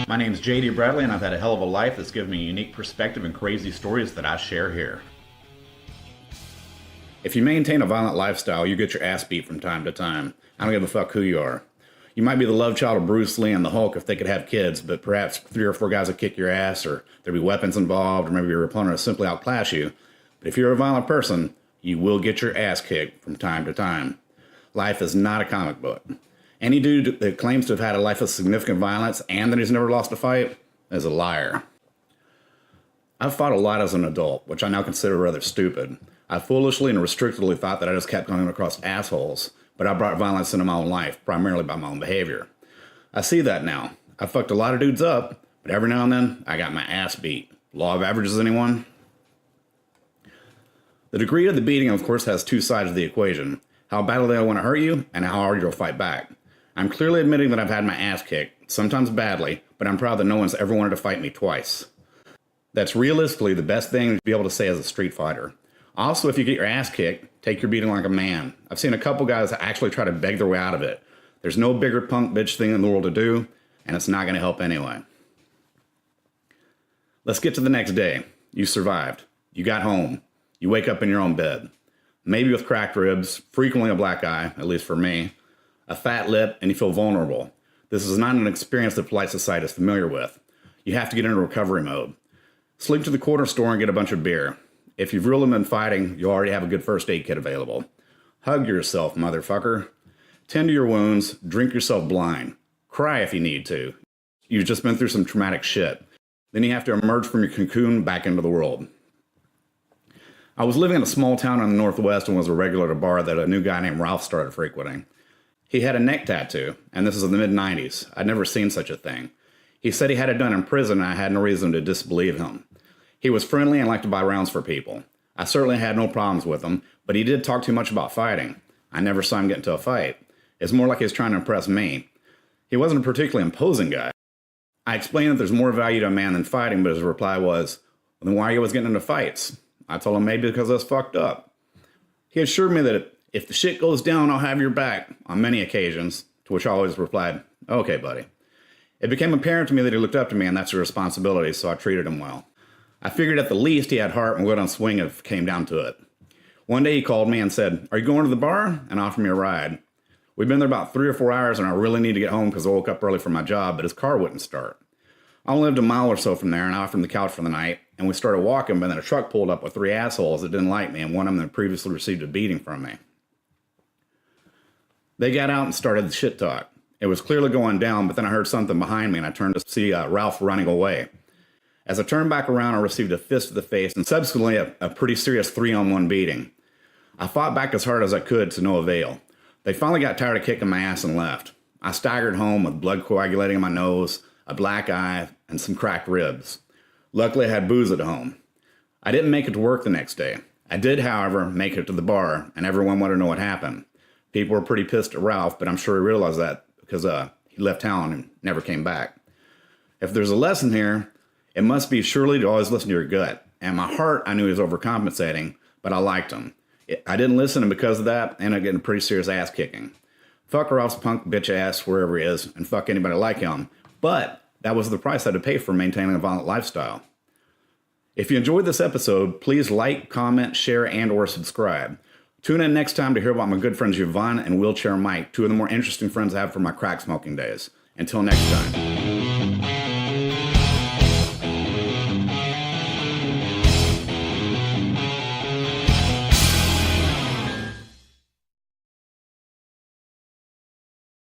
My name's JD Bradley, and I've had a hell of a life that's given me a unique perspective and crazy stories that I share here. If you maintain a violent lifestyle, you get your ass beat from time to time. I don't give a fuck who you are. You might be the love child of Bruce Lee and the Hulk if they could have kids, but perhaps 3 or 4 guys would kick your ass, or there'd be weapons involved, or maybe your opponent will simply outclass you. But if you're a violent person, you will get your ass kicked from time to time. Life is not a comic book. Any dude that claims to have had a life of significant violence and that he's never lost a fight is a liar. I've fought a lot as an adult, which I now consider rather stupid. I foolishly and restrictedly thought that I just kept coming across assholes, but I brought violence into my own life, primarily by my own behavior. I see that now. I fucked a lot of dudes up, but every now and then, I got my ass beat. Law of averages, anyone? The degree of the beating, of course, has 2 sides of the equation. How badly I want to hurt you, and how hard you'll fight back. I'm clearly admitting that I've had my ass kicked, sometimes badly, but I'm proud that no one's ever wanted to fight me twice. That's realistically the best thing to be able to say as a street fighter. Also, if you get your ass kicked, take your beating like a man. I've seen a couple guys actually try to beg their way out of it. There's no bigger punk bitch thing in the world to do, and it's not going to help anyway. Let's get to the next day. You survived. You got home. You wake up in your own bed. Maybe with cracked ribs, frequently a black eye, at least for me, a fat lip, and you feel vulnerable. This is not an experience that polite society is familiar with. You have to get into recovery mode. Sleep to the corner store and get a bunch of beer. If you've really been fighting, you already have a good first aid kit available. Hug yourself, motherfucker. Tend to your wounds, drink yourself blind. Cry if you need to. You've just been through some traumatic shit. Then you have to emerge from your cocoon back into the world. I was living in a small town in the Northwest and was a regular at a bar that a new guy named Ralph started frequenting. He had a neck tattoo, and this is in the mid-90s. I'd never seen such a thing. He said he had it done in prison, and I had no reason to disbelieve him. He was friendly and liked to buy rounds for people. I certainly had no problems with him, but he did talk too much about fighting. I never saw him get into a fight. It's more like he was trying to impress me. He wasn't a particularly imposing guy. I explained that there's more value to a man than fighting, but his reply was, well, then why are you always getting into fights? I told him maybe because I was fucked up. He assured me that if the shit goes down, I'll have your back on many occasions, to which I always replied, okay, buddy. It became apparent to me that he looked up to me, and that's a responsibility, so I treated him well. I figured at the least he had heart and would on swing if it came down to it. One day he called me and said, are you going to the bar? And offered me a ride. We'd been there about 3 or 4 hours, and I really need to get home because I woke up early for my job, but his car wouldn't start. I only lived a mile or so from there, and I offered him the couch for the night, and we started walking, but then a truck pulled up with 3 assholes that didn't like me, and one of them had previously received a beating from me. They got out and started the shit talk. It was clearly going down, but then I heard something behind me, and I turned to see Ralph running away. As I turned back around, I received a fist to the face and subsequently a pretty serious 3-on-1 beating. I fought back as hard as I could to no avail. They finally got tired of kicking my ass and left. I staggered home with blood coagulating in my nose, a black eye, and some cracked ribs. Luckily, I had booze at home. I didn't make it to work the next day. I did, however, make it to the bar, and everyone wanted to know what happened. People were pretty pissed at Ralph, but I'm sure he realized that because he left town and never came back. If there's a lesson here, it must be surely to always listen to your gut. And my heart, I knew he was overcompensating, but I liked him. I didn't listen, and because of that, I ended up getting a pretty serious ass kicking. Fuck Ralph's punk bitch ass wherever he is, and fuck anybody like him. But that was the price I had to pay for maintaining a violent lifestyle. If you enjoyed this episode, please like, comment, share, and or subscribe. Tune in next time to hear about my good friends Yvonne and Wheelchair Mike, 2 of the more interesting friends I have from my crack smoking days. Until next time.